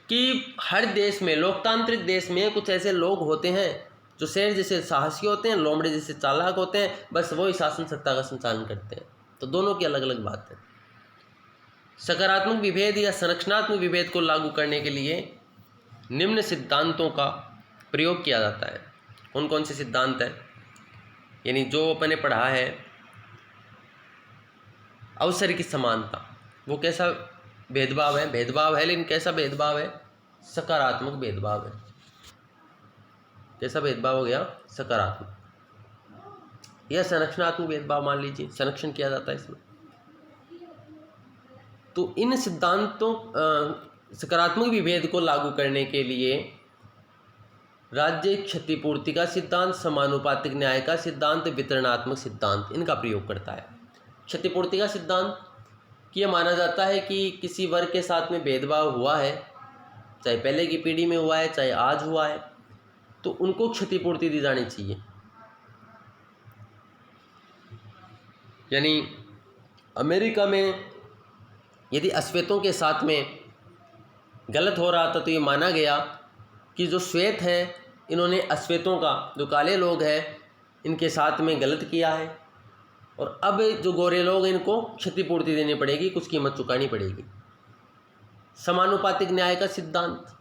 कि हर देश में, लोकतांत्रिक देश में कुछ ऐसे लोग होते हैं जो शेर जैसे साहसी होते हैं, लोमड़ी जैसे चालाक होते हैं, बस वही शासन सत्ता का संचालन करते हैं। तो दोनों की अलग अलग बात है। सकारात्मक विभेद या संरचनात्मक विभेद को लागू करने के लिए निम्न सिद्धांतों का प्रयोग किया जाता है। कौन कौन से सिद्धांत हैं, यानी जो अपने पढ़ा है। अवसर की समानता, वो कैसा भेदभाव है? भेदभाव है, लेकिन कैसा भेदभाव है? सकारात्मक भेदभाव है। कैसा भेदभाव हो गया? सकारात्मक। या संरचनात्मक भेदभाव मान लीजिए, संरक्षण किया जाता है इसमें। तो इन सिद्धांतों सकारात्मक विभेद को लागू करने के लिए राज्य क्षतिपूर्ति का सिद्धांत, समानुपातिक न्याय का सिद्धांत, वितरणात्मक सिद्धांत, इनका प्रयोग करता है। क्षतिपूर्ति का सिद्धांत कि यह माना जाता है कि किसी वर्ग के साथ में भेदभाव हुआ है, चाहे पहले की पीढ़ी में हुआ है चाहे आज हुआ है, तो उनको क्षतिपूर्ति दी जानी चाहिए। यानी अमेरिका में यदि अश्वेतों के साथ में गलत हो रहा था तो ये माना गया कि जो श्वेत हैं इन्होंने अश्वेतों का, जो काले लोग हैं, इनके साथ में गलत किया है, और अब जो गोरे लोग हैं इनको क्षतिपूर्ति देनी पड़ेगी, कुछ कीमत चुकानी पड़ेगी। समानुपातिक न्याय का सिद्धांत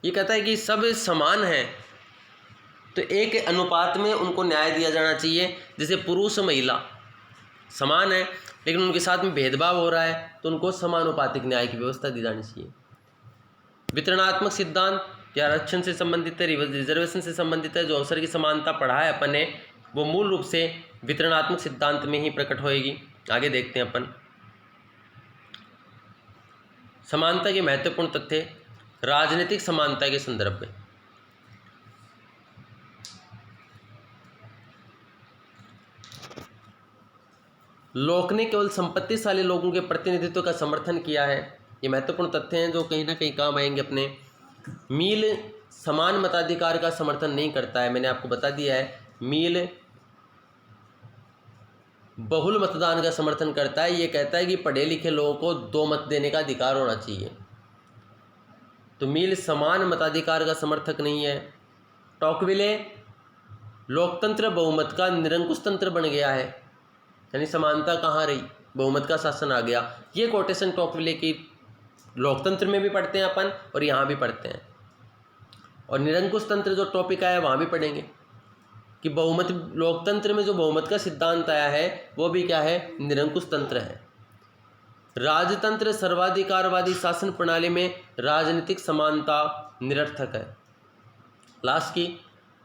ये कहता है कि सब समान हैं तो एक अनुपात में उनको न्याय दिया जाना चाहिए। जैसे पुरुष महिला समान है लेकिन उनके साथ में भेदभाव हो रहा है तो उनको समानुपातिक न्याय की व्यवस्था दी जानी चाहिए। वितरणात्मक सिद्धांत या आरक्षण से संबंधित है, रिजर्वेशन से संबंधित है। जो अवसर की समानता पढ़ा है अपन ने, वो मूल रूप से वितरणात्मक सिद्धांत में ही प्रकट होएगी। आगे देखते हैं अपन। समानता के महत्वपूर्ण तथ्य राजनीतिक समानता के संदर्भ में। लोक ने केवल संपत्तिशाली लोगों के प्रतिनिधित्व का समर्थन किया है। ये महत्वपूर्ण तथ्य हैं जो कहीं ना कहीं काम आएंगे अपने। मील समान मताधिकार का समर्थन नहीं करता है, मैंने आपको बता दिया है। मील बहुल मतदान का समर्थन करता है। ये कहता है कि पढ़े लिखे लोगों को 2 मत देने का अधिकार होना चाहिए। तो मील समान मताधिकार का समर्थक नहीं है। टॉकविले लोकतंत्र बहुमत का निरंकुश तंत्र बन गया है, यानी समानता कहाँ रही, बहुमत का शासन आ गया। ये कोटेशन टॉकविले की लोकतंत्र में भी पढ़ते हैं अपन और यहाँ भी पढ़ते हैं, और निरंकुश तंत्र जो टॉपिक आया है वहाँ भी पढ़ेंगे। कि बहुमत लोकतंत्र में जो बहुमत का सिद्धांत आया है वो भी क्या है, निरंकुश तंत्र है। राजतंत्र सर्वाधिकारवादी शासन प्रणाली में राजनीतिक समानता निरर्थक है। लास्ट की,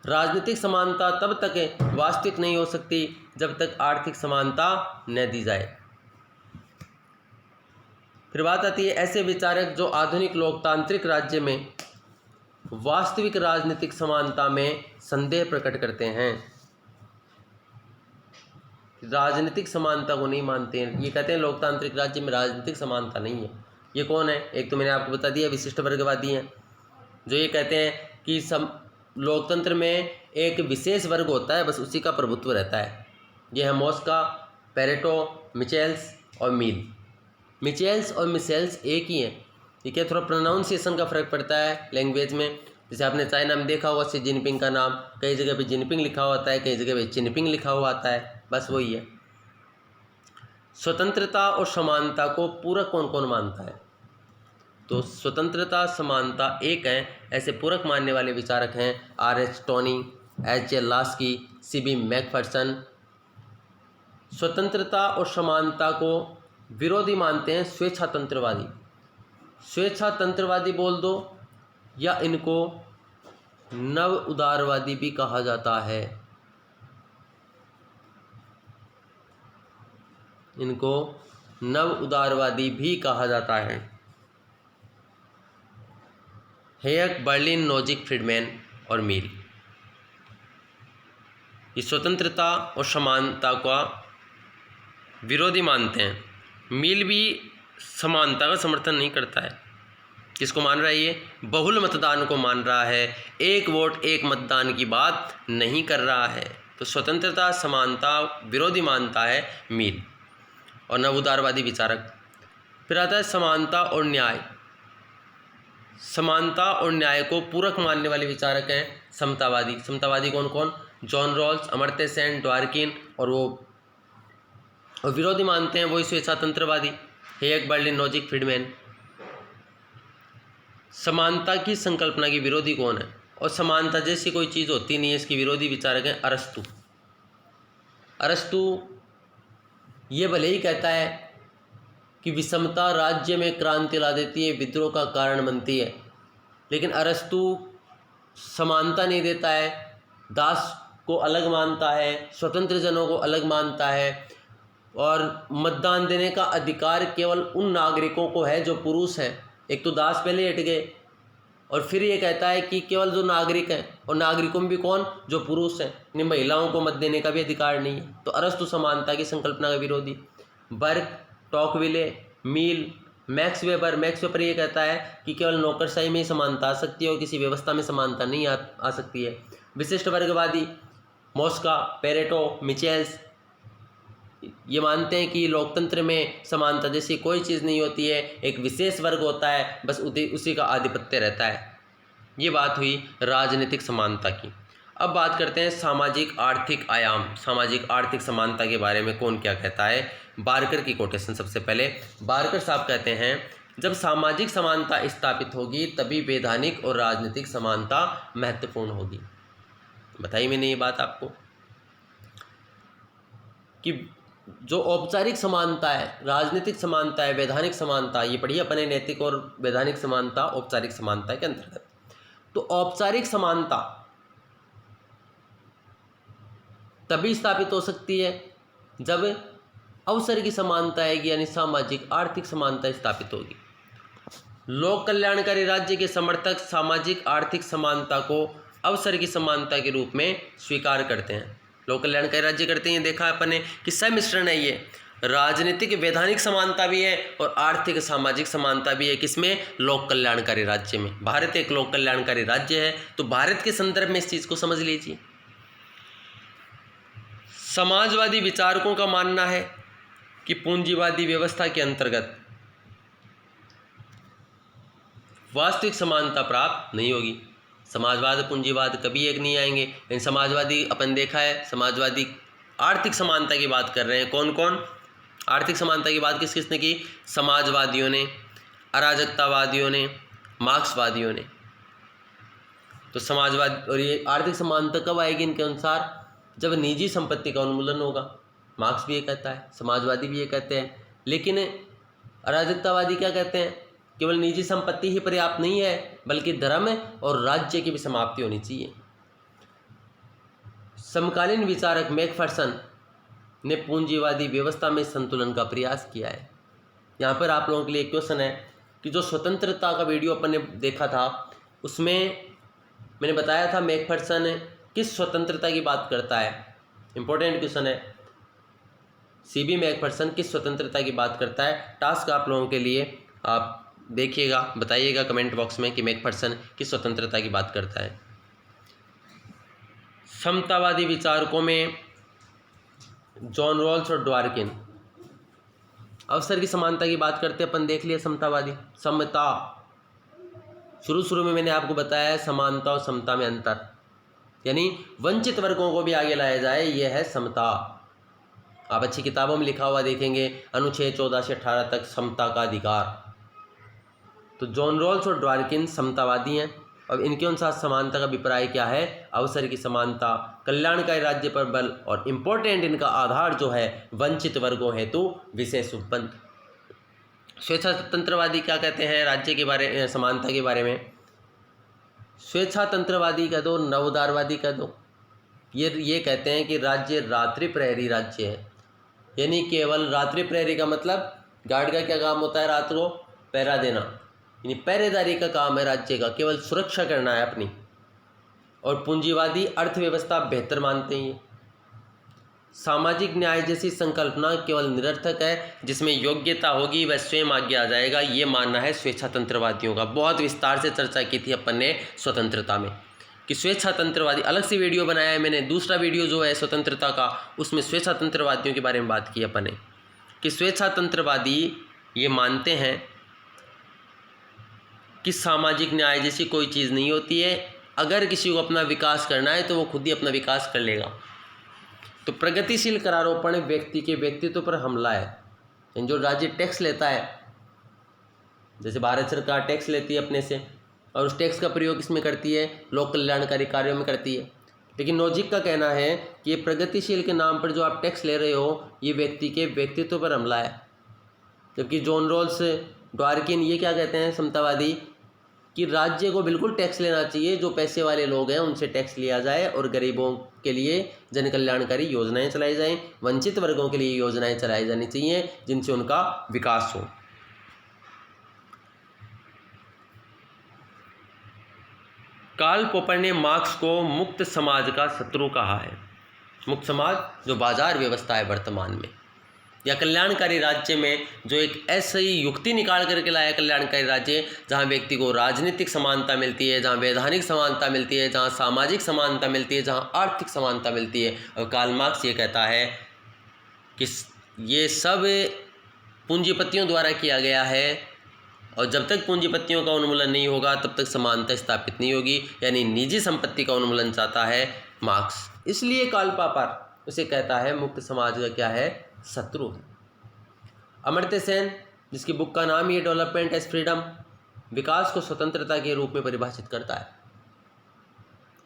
राजनीतिक समानता तब तक वास्तविक नहीं हो सकती जब तक आर्थिक समानता न दी जाए। फिर बात आती है ऐसे विचारक जो आधुनिक लोकतांत्रिक राज्य में वास्तविक राजनीतिक समानता में संदेह प्रकट करते हैं, राजनीतिक समानता को नहीं मानते हैं। ये कहते हैं लोकतांत्रिक राज्य में राजनीतिक समानता नहीं है। ये कौन है? एक तो मैंने आपको बता दिया, विशिष्ट वर्गवादी हैं, जो ये कहते हैं कि लोकतंत्र में एक विशेष वर्ग होता है, बस उसी का प्रभुत्व रहता है। ये है मॉस्का, पेरेटो, मिचेल्स और मील। मिचेल्स और मिसेल्स एक ही हैं। ठीक है, थोड़ा प्रोनाउंसिएशन का फ़र्क पड़ता है लैंग्वेज में। जैसे आपने चाइना में देखा होगा शी जिनपिंग का नाम कई जगह पे जिनपिंग लिखा हुआ आता है, कई जगह पे चिनपिंग लिखा हुआ आता है, बस वही है। स्वतंत्रता और समानता को पूरक कौन कौन मानता है? तो स्वतंत्रता समानता एक हैं, ऐसे पूरक मानने वाले विचारक हैं R.H. Tony, H.J. Laski, C.B. Macpherson. स्वतंत्रता और समानता को विरोधी मानते हैं स्वेच्छातंत्रवादी। स्वेच्छातंत्रवादी बोल दो या इनको नव उदारवादी भी कहा जाता है। इनको नव उदारवादी भी कहा जाता है। हेयक, बर्लिन, नोजिक, फ्रीडमैन और मील। ये स्वतंत्रता और समानता का विरोधी मानते हैं। मील भी समानता का समर्थन नहीं करता है। किसको मान रहा है ये? बहुल मतदान को मान रहा है, एक वोट एक मतदान की बात नहीं कर रहा है। तो स्वतंत्रता समानता विरोधी मानता है मील और नवउदारवादी विचारक। फिर आता है समानता और न्याय। समानता और न्याय को पूरक मानने वाले विचारक हैं समतावादी। समतावादी कौन कौन? जॉन रॉल्स, अमर्त्य सेन, ड्वार्किन और विरोधी मानते हैं वही स्वेच्छातंत्रवादी हेयक, बर्लिन, नोजिक, फ्रीडमैन। समानता की संकल्पना की विरोधी कौन है? और समानता जैसी कोई चीज़ होती नहीं है, इसकी विरोधी विचारक हैं अरस्तु। अरस्तु ये भले ही कहता है कि विषमता राज्य में क्रांति ला देती है, विद्रोह का कारण बनती है, लेकिन अरस्तु समानता नहीं देता है, दास को अलग मानता है, स्वतंत्र जनों को अलग मानता है, और मतदान देने का अधिकार केवल उन नागरिकों को है जो पुरुष हैं। एक तो दास पहले हट गए, और फिर ये कहता है कि केवल जो नागरिक हैं, और नागरिकों में भी कौन? जो पुरुष हैं, यानी महिलाओं को मत देने का भी अधिकार नहीं है। तो अरस्तु समानता की संकल्पना का विरोधी। बर्क, टॉकविले, मील, मैक्स वेबर ये कहता है कि केवल नौकरशाही में ही समानता आ सकती है और किसी व्यवस्था में समानता नहीं आ सकती है। विशिष्ट वर्गवादी मॉस्का, पेरेटो, मिचेल्स ये मानते हैं कि लोकतंत्र में समानता जैसी कोई चीज़ नहीं होती है, एक विशेष वर्ग होता है, बस उसी का आधिपत्य रहता है। ये बात हुई राजनीतिक समानता की। अब बात करते हैं सामाजिक आर्थिक आयाम, सामाजिक आर्थिक समानता के बारे में कौन क्या कहता है। बारकर की कोटेशन सबसे पहले। बारकर साहब कहते हैं जब सामाजिक समानता स्थापित होगी तभी वैधानिक और राजनीतिक समानता महत्वपूर्ण होगी। बताई मैंने ये बात आपको कि जो औपचारिक समानता है, राजनीतिक समानता है, वैधानिक समानता, ये पढ़िए अपने नैतिक और वैधानिक समानता औपचारिक समानता के अंतर्गत। तो औपचारिक समानता तभी स्थापित हो सकती है जब अवसर की समानता आएगी, यानी सामाजिक आर्थिक समानता स्थापित होगी। लोक कल्याणकारी राज्य के समर्थक सामाजिक आर्थिक समानता को अवसर की समानता के रूप में स्वीकार करते हैं। लोक कल्याणकारी राज्य करते हैं, देखा अपन ने कि सम्मिश्रण है, ये राजनीतिक वैधानिक समानता भी है और आर्थिक सामाजिक समानता भी है। किसमें? लोक कल्याणकारी राज्य में। भारत एक लोक कल्याणकारी राज्य है, तो भारत के संदर्भ में इस चीज़ को समझ लीजिए। समाजवादी विचारकों का मानना है कि पूंजीवादी व्यवस्था के अंतर्गत वास्तविक समानता प्राप्त नहीं होगी। समाजवाद पूंजीवाद कभी एक नहीं आएंगे। लेकिन समाजवादी अपन देखा है, समाजवादी आर्थिक समानता की बात कर रहे हैं। कौन कौन आर्थिक समानता की बात किस किसने की? समाजवादियों ने, अराजकतावादियों ने, मार्क्सवादियों ने। तो समाजवाद और ये आर्थिक समानता कब आएगी इनके अनुसार? जब निजी संपत्ति का उन्मूलन होगा। मार्क्स भी ये कहता है, समाजवादी भी ये कहते हैं, लेकिन अराजकतावादी क्या कहते हैं? केवल निजी संपत्ति ही पर्याप्त नहीं है, बल्कि धर्म और राज्य की भी समाप्ति होनी चाहिए। समकालीन विचारक मैकफर्सन ने पूंजीवादी व्यवस्था में संतुलन का प्रयास किया है। यहाँ पर आप लोगों के लिए एक क्वेश्चन है कि जो स्वतंत्रता का वीडियो अपन ने देखा था उसमें मैंने बताया था मैकफर्सन किस स्वतंत्रता की बात करता है। इंपॉर्टेंट क्वेश्चन है, सीबी मैकफर्सन किस स्वतंत्रता की बात करता है। टास्क आप लोगों के लिए, आप देखिएगा, बताइएगा कमेंट बॉक्स में कि मैकफर्सन किस स्वतंत्रता की बात करता है। समतावादी विचारकों में जॉन रॉल्स और ड्वार्किन अवसर की समानता की बात करते हैं। अपन देख लिया समतावादी, समता। शुरू में मैंने आपको बताया है समानता और समता में अंतर, यानी वंचित वर्गों को भी आगे लाया जाए, यह है समता। आप अच्छी किताबों में लिखा हुआ देखेंगे, अनुच्छेद 14 से 18 तक समता का अधिकार। तो जॉन रॉल्स और ड्वार्किन समतावादी हैं और इनके अनुसार समानता का अभिप्राय क्या है? अवसर की समानता, कल्याणकारी राज्य पर बल और इम्पोर्टेंट इनका आधार जो है वंचित वर्गों हेतु विशेष उपबंध। स्वेच्छातंत्रवादी क्या कहते हैं राज्य के बारे, समानता के बारे में? स्वेच्छातंत्रवादी कह दो, नवोदारवादी कह दो, ये कहते हैं कि राज्य रात्रि प्रहरी राज्य है, यानी केवल रात्रि प्रहरी का मतलब गार्ड का क्या काम होता है? रात को पहरा देना, यानी पहरेदारी का काम है राज्य का, केवल सुरक्षा करना है अपनी। और पूंजीवादी अर्थव्यवस्था बेहतर मानते हैं। सामाजिक न्याय जैसी संकल्पना केवल निरर्थक है, जिसमें योग्यता होगी वह स्वयं आगे आ जाएगा, ये मानना है स्वेच्छातंत्रवादियों का। बहुत विस्तार से चर्चा की थी अपन ने स्वतंत्रता में कि स्वेच्छातंत्रवादी, अलग से वीडियो बनाया है मैंने, दूसरा वीडियो जो है स्वतंत्रता का, उसमें स्वेच्छातंत्रवादियों के बारे में बात की अपन ने कि स्वेच्छातंत्रवादी ये मानते हैं कि सामाजिक न्याय जैसी कोई चीज़ नहीं होती है। अगर किसी को अपना विकास करना है तो वो खुद ही अपना विकास कर लेगा। तो प्रगतिशील करारोपण व्यक्ति के व्यक्तित्व पर हमला है। जो राज्य टैक्स लेता है, जैसे भारत सरकार टैक्स लेती है अपने से और उस टैक्स का प्रयोग इसमें करती है, लोक कल्याणकारी कार्यों में करती है, लेकिन नोजिक का कहना है कि ये प्रगतिशील के नाम पर जो आप टैक्स ले रहे हो ये व्यक्ति के व्यक्तित्व पर हमला है। जबकि जॉन रॉल्स, ड्वार्किन ये क्या कहते हैं समतावादी कि राज्य को बिल्कुल टैक्स लेना चाहिए, जो पैसे वाले लोग हैं उनसे टैक्स लिया जाए और गरीबों के लिए जन कल्याणकारी योजनाएं चलाई जाएं, वंचित वर्गों के लिए योजनाएं चलाई जानी चाहिए जिनसे उनका विकास हो। कार्ल पॉपर ने मार्क्स को मुक्त समाज का शत्रु कहा है। मुक्त समाज जो बाजार व्यवस्था है वर्तमान में, या कल्याणकारी राज्य में जो एक ऐसी युक्ति निकाल करके लाया कल्याणकारी राज्य जहाँ व्यक्ति को राजनीतिक समानता मिलती है, जहाँ वैधानिक समानता मिलती है, जहाँ सामाजिक समानता मिलती है, जहाँ आर्थिक समानता मिलती है। और कार्ल मार्क्स ये कहता है कि ये सब पूंजीपतियों द्वारा किया गया है और जब तक पूंजीपतियों का उन्मूलन नहीं होगा तब तक समानता स्थापित नहीं होगी, यानी निजी संपत्ति का उन्मूलन चाहता है मार्क्स। इसलिए कार्ल पॉपर उसे कहता है मुक्त समाज का क्या है? शत्रु है। अमर्त्य सेन, जिसकी बुक का नाम ही डेवलपमेंट एज फ्रीडम, विकास को स्वतंत्रता के रूप में परिभाषित करता है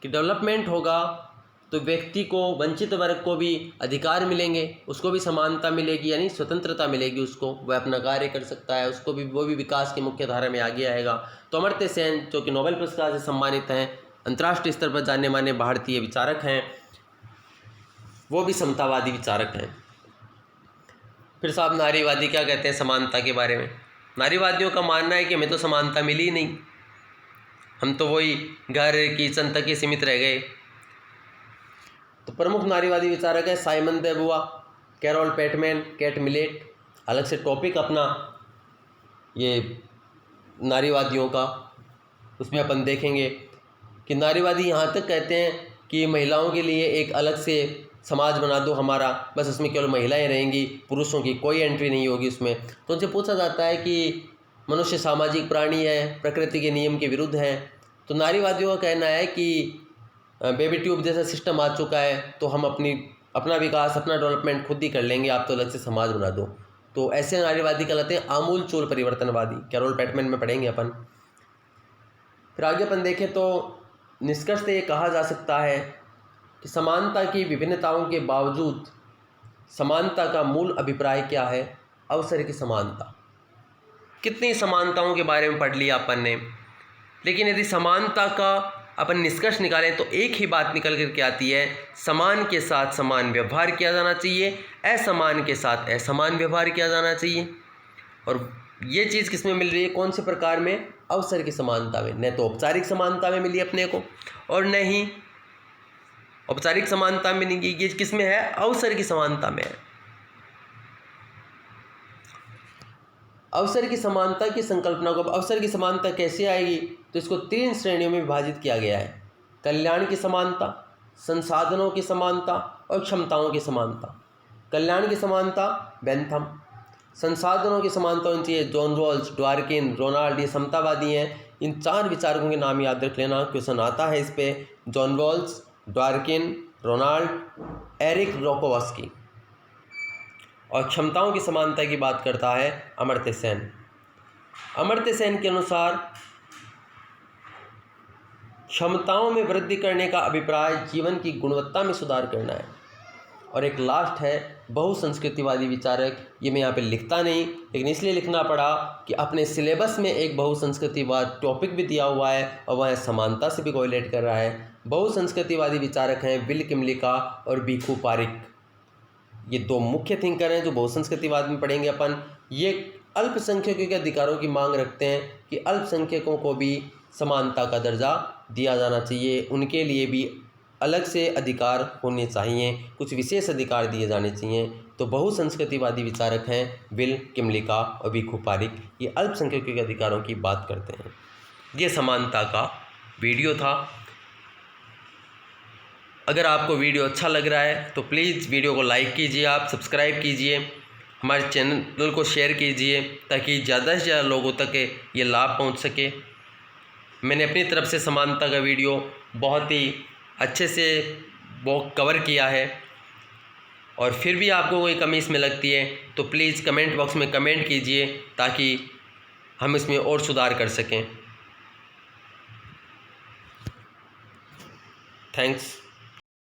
कि डेवलपमेंट होगा तो व्यक्ति को, वंचित वर्ग को भी अधिकार मिलेंगे, उसको भी समानता मिलेगी, यानी स्वतंत्रता मिलेगी, उसको वह अपना कार्य कर सकता है, उसको भी, वो भी विकास की मुख्य धारा में आगे आएगा। तो अमर्त्य सेन जो कि नोबेल पुरस्कार से सम्मानित हैं, अंतर्राष्ट्रीय स्तर पर जाने माने भारतीय विचारक हैं, वो भी समतावादी विचारक हैं। फिर साहब नारीवादी क्या कहते हैं समानता के बारे में? नारीवादियों का मानना है कि हमें तो समानता मिली ही नहीं, हम तो वही घर किचन तक ही सीमित रह गए। तो प्रमुख नारीवादी विचारक है साइमन दे बुआ, कैरोल पेटमैन, केट मिलेट। अलग से टॉपिक अपना ये नारीवादियों का, उसमें अपन देखेंगे कि नारीवादी यहाँ तक कहते हैं कि महिलाओं के लिए एक अलग से समाज बना दो हमारा, बस उसमें केवल महिलाएं रहेंगी, पुरुषों की कोई एंट्री नहीं होगी उसमें। तो उनसे पूछा जाता है कि मनुष्य सामाजिक प्राणी है, प्रकृति के नियम के विरुद्ध है। तो नारीवादियों का कहना है कि बेबी ट्यूब जैसा सिस्टम आ चुका है तो हम अपना विकास, अपना डेवलपमेंट खुद ही कर लेंगे, आप तो अलग से समाज बना दो। तो ऐसे नारीवादी कहलाते हैं आमूल चूल परिवर्तनवादी। कैरोल पेटमैन में पढ़ेंगे अपन। फिर आगे अपन देखें तो निष्कर्ष ये कहा जा सकता है कि समानता की विभिन्नताओं के बावजूद समानता का मूल अभिप्राय क्या है? अवसर की समानता। कितनी समानताओं के बारे में पढ़ लिया अपन ने, लेकिन यदि समानता का अपन निष्कर्ष निकालें तो एक ही बात निकल कर के आती है, समान के साथ समान व्यवहार किया जाना चाहिए, असमान के साथ असमान व्यवहार किया जाना चाहिए। और ये चीज़ किस में मिल रही है? कौन से प्रकार में? अवसर की समानता में। न तो औपचारिक समानता में मिली अपने को और न ही औपचारिक समानता में नहीं, ये किस में है? अवसर की समानता में है। अवसर की समानता की संकल्पना को, अवसर की समानता कैसे आएगी? तो इसको 3 श्रेणियों में विभाजित किया गया है। कल्याण की समानता, संसाधनों की समानता और क्षमताओं की समानता। कल्याण की समानता बेंथम, संसाधनों की समानता होनी चाहिए जॉन रॉल्स, ड्वार्किन, रोनाल्ड, ये समतावादी हैं। इन 4 विचारकों के नाम याद रख लेना, क्वेश्चन आता है इस पे। John Rawls, Dworkin, Ronald, Eric Rakowski. और क्षमताओं की समानता की बात करता है अमर्त्य सेन। अमर्त्य सेन के अनुसार क्षमताओं में वृद्धि करने का अभिप्राय जीवन की गुणवत्ता में सुधार करना है। और एक लास्ट है बहुसंस्कृतिवादी विचारक, ये मैं यहाँ पे लिखता नहीं, लेकिन इसलिए लिखना पड़ा कि अपने सिलेबस में एक बहुसंस्कृतिवाद टॉपिक भी दिया हुआ है और वह समानता से भी कोरिलेट कर रहा है। बहुसंस्कृतिवादी विचारक हैं विल किमलिका और भिखु पारिक। ये 2 मुख्य थिंकर हैं जो बहुसंस्कृतिवाद में पढ़ेंगे अपन। ये अल्पसंख्यकों के अधिकारों की मांग रखते हैं कि अल्पसंख्यकों को भी समानता का दर्जा दिया जाना चाहिए, उनके लिए भी अलग से अधिकार होने चाहिए, कुछ विशेष अधिकार दिए जाने चाहिए। तो बहुसंस्कृतिवादी विचारक हैं विल किमलिका और भिखु पारिक, ये अल्पसंख्यकों के अधिकारों की बात करते हैं। ये समानता का वीडियो था। अगर आपको वीडियो अच्छा लग रहा है तो प्लीज़ वीडियो को लाइक कीजिए, आप सब्सक्राइब कीजिए, हमारे चैनल को शेयर कीजिए ताकि ज़्यादा से ज़्यादा लोगों तक ये लाभ पहुंच सके। मैंने अपनी तरफ से समानता का वीडियो बहुत ही अच्छे से वो कवर किया है, और फिर भी आपको कोई कमी इसमें लगती है तो प्लीज़ कमेंट बॉक्स में कमेंट कीजिए ताकि हम इसमें और सुधार कर सकें। थैंक्स।